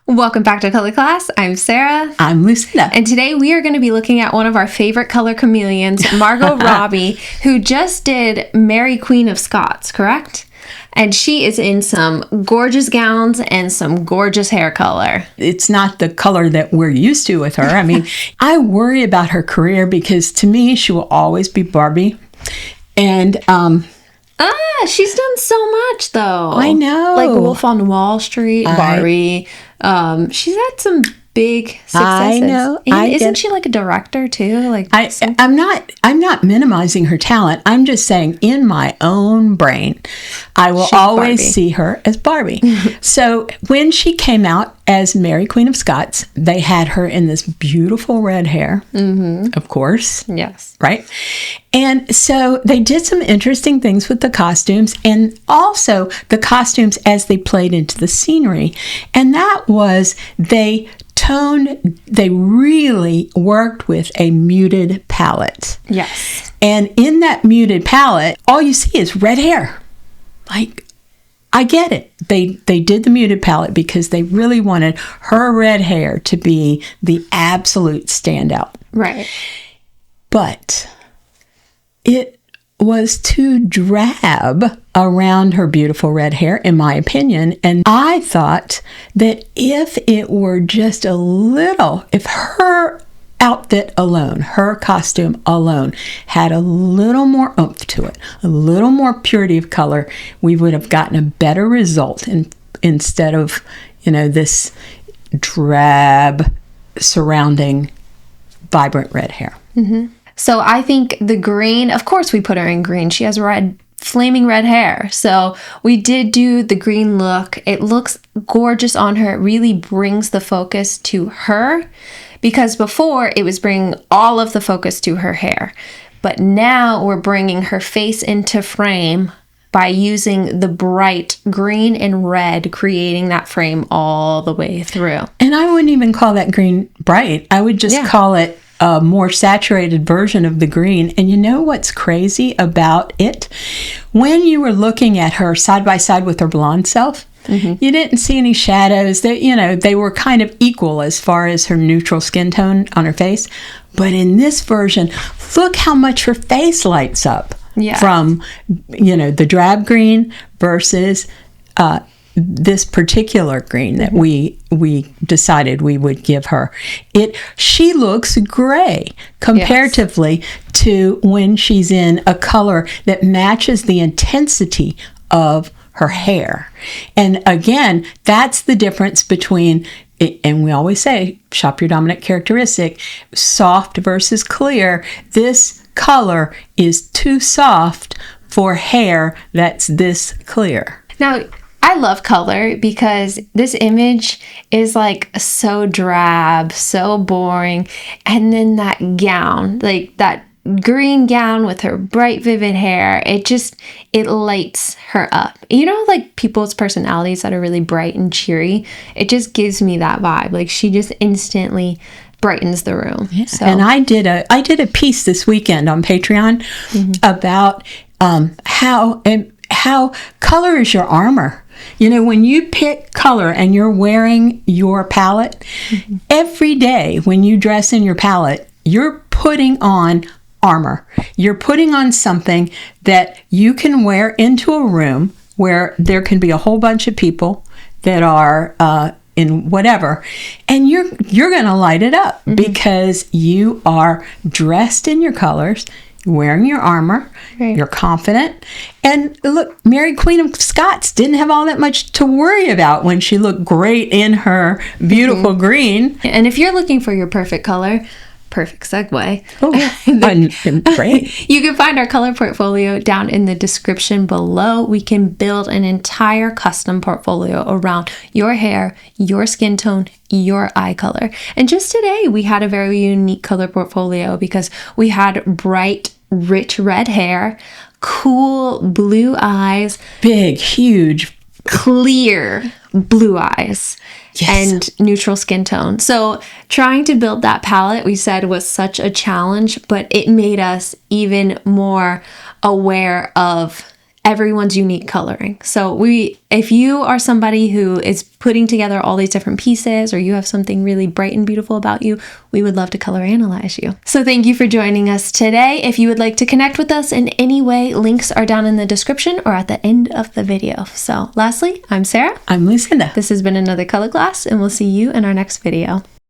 Welcome back to Color Class. I'm Sarah. I'm Lucinda. And today we are going to be looking at one of our favorite color chameleons, Margot Robbie, who just did Mary Queen of Scots, correct? And she is in some gorgeous gowns and some gorgeous hair color. It's not the color that we're used to with her. I mean, I worry about her career because to me, she will always be Barbie. And, she's done so much, though. I know. Like Wolf on Wall Street, Barbie. She's had some big successes. I know. And isn't she like a director too? Like I'm not minimizing her talent. I'm just saying in my own brain, I will always see her as Barbie. So when she came out as Mary Queen of Scots, they had her in this beautiful red hair, of course. Yes. Right? And so they did some interesting things with the costumes and also the costumes as they played into the scenery. And that was they really worked with a muted palette. Yes. And in that muted palette, all you see is red hair. Like, I get it. They did the muted palette because they really wanted her red hair to be the absolute standout. Right. But it was too drab around her beautiful red hair, in my opinion. And I thought that if it were just a little, if her outfit alone, her costume alone, had a little more oomph to it, a little more purity of color, we would have gotten a better result instead of, this drab surrounding vibrant red hair. Mm-hmm. So I think the green, of course we put her in green. She has flaming red hair. So we did do the green look. It looks gorgeous on her. It really brings the focus to her because before it was bringing all of the focus to her hair. But now we're bringing her face into frame by using the bright green and red, creating that frame all the way through. And I wouldn't even call that green bright. I would just call it a more saturated version of the green. And you know what's crazy about it? When you were looking at her side by side with her blonde self, you didn't see any shadows. They wwere kind of equal as far as her neutral skin tone on her face. But in this version, look how much her face lights up from, the drab green versus this particular green that we decided we would give her. She looks gray comparatively to when she's in a color that matches the intensity of her hair. And again, that's the difference between, and we always say, shop your dominant characteristic, soft versus clear. This color is too soft for hair that's this clear. Now, I love color because this image is like so drab, so boring. And then that gown, like that green gown with her bright, vivid hair, it lights her up. Like people's personalities that are really bright and cheery, it just gives me that vibe. Like she just instantly brightens the room. Yeah. So. And I did a piece this weekend on Patreon about how color is your armor. When you pick color and you're wearing your palette, every day when you dress in your palette, you're putting on armor. You're putting on something that you can wear into a room where there can be a whole bunch of people that are in whatever, and you're going to light it up because you are dressed in your colors, wearing your armor, you're confident. And look, Mary Queen of Scots didn't have all that much to worry about when she looked great in her beautiful green. And if you're looking for your perfect color, perfect segue. Oh, great. You can find our color portfolio down in the description below. We can build an entire custom portfolio around your hair, your skin tone, your eye color. And just today, we had a very unique color portfolio because we had bright, rich red hair, cool blue eyes, big, huge, clear blue eyes. Yes. And neutral skin tone. So trying to build that palette, we said, was such a challenge, but it made us even more aware of everyone's unique coloring. So if you are somebody who is putting together all these different pieces, or you have something really bright and beautiful about you, we would love to color analyze you. So thank you for joining us today. If you would like to connect with us in any way, links are down in the description or at the end of the video. So lastly, I'm Sarah. I'm Lucinda. This has been another color class, and we'll see you in our next video.